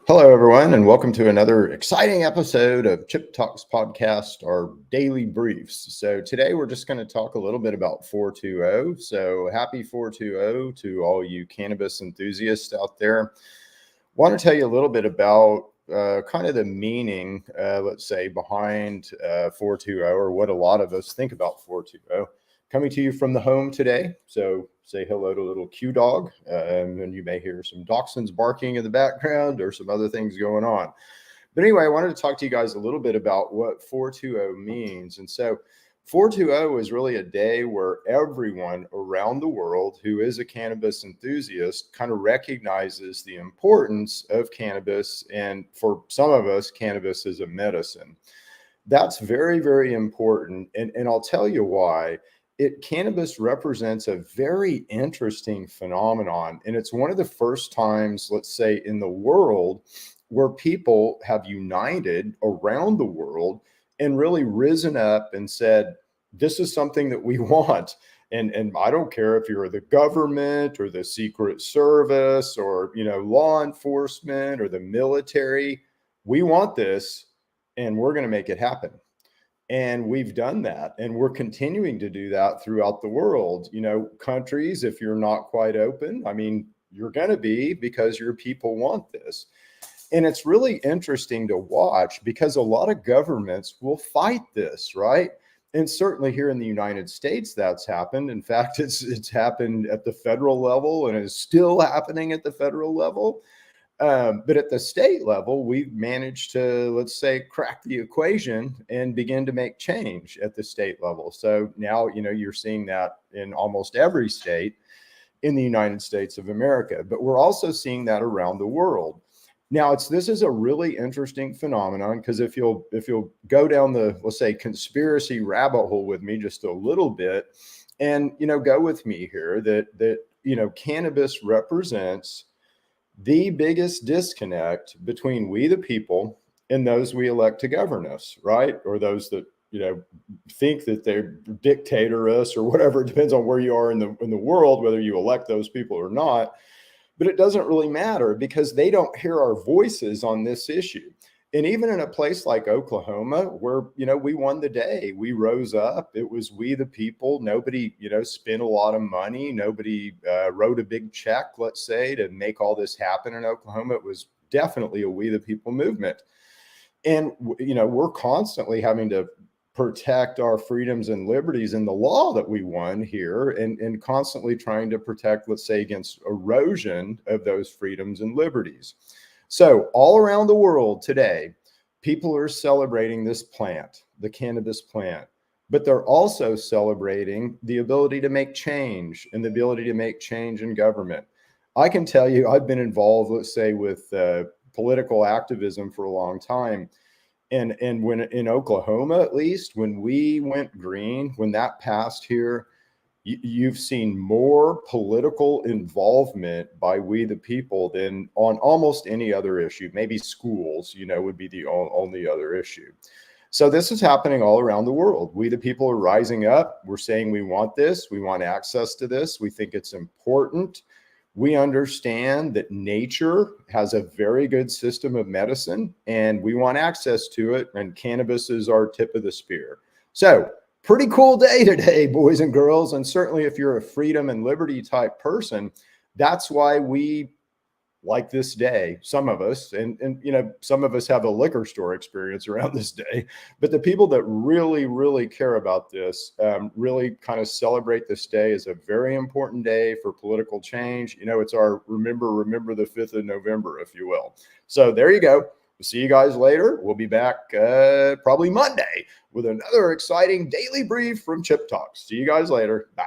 Hello, everyone, and welcome to another exciting episode of Chip Talks Podcast, our daily briefs. So, today we're just going to talk a little bit about 420. So, happy 420 to all you cannabis enthusiasts out there. Want to tell you a little bit about kind of the meaning, let's say, behind 420 or what a lot of us think about 420. Coming to you from the home today. So say hello to little Q Dog. And you may hear some dachshunds barking in the background or some other things going on. But anyway, I wanted to talk to you guys a little bit about what 420 means. And so 420 is really a day where everyone around the world who is a cannabis enthusiast kind of recognizes the importance of cannabis. And for some of us, cannabis is a medicine. That's very, very important. And I'll tell you why. Cannabis represents a very interesting phenomenon. And it's one of the first times, let's say, in the world where people have united around the world and really risen up and said, this is something that we want. And I don't care if you're the government or the Secret Service or, law enforcement or the military, we want this and we're going to make it happen. And we've done that, and we're continuing to do that throughout the world. Countries, if you're not quite open, you're going to be, because your people want this. And it's really interesting to watch because a lot of governments will fight this, right? And certainly here in the United States, that's happened. In fact, it's happened at the federal level and is still happening at the federal level. But at the state level, we've managed to, let's say, crack the equation and begin to make change at the state level. So now, you're seeing that in almost every state in the United States of America, but we're also seeing that around the world. Now, this is a really interesting phenomenon because if you'll go down the, let's say, conspiracy rabbit hole with me just a little bit, and go with me here that cannabis represents the biggest disconnect between we the people and those we elect to govern us, right? Or those that think that they dictator us or whatever. It depends on where you are in the world, whether you elect those people or not. But it doesn't really matter because they don't hear our voices on this issue. And even in a place like Oklahoma, where, we won the day, we rose up. It was we the people. Nobody, spent a lot of money. Nobody wrote a big check, let's say, to make all this happen in Oklahoma. It was definitely a we the people movement. And, we're constantly having to protect our freedoms and liberties in the law that we won here and constantly trying to protect, let's say, against erosion of those freedoms and liberties. So all around the world today, people are celebrating this plant, the cannabis plant, but they're also celebrating the ability to make change and the ability to make change in government. I can tell you, I've been involved, let's say, with political activism for a long time. And when in Oklahoma, at least, when we went green, when that passed here, you've seen more political involvement by we the people than on almost any other issue. Maybe schools, would be the only other issue. So this is happening all around the world. We the people are rising up. We're saying we want this. We want access to this. We think it's important. We understand that nature has a very good system of medicine and we want access to it. And cannabis is our tip of the spear. So pretty cool day today, boys and girls. And certainly if you're a freedom and liberty type person, that's why we like this day, some of us, and some of us have a liquor store experience around this day, but the people that really, really care about this really kind of celebrate this day as a very important day for political change. It's our remember the 5th of November, if you will. So there you go. We'll see you guys later. We'll be back probably Monday with another exciting daily brief from Chip Talks. See you guys later. Bye.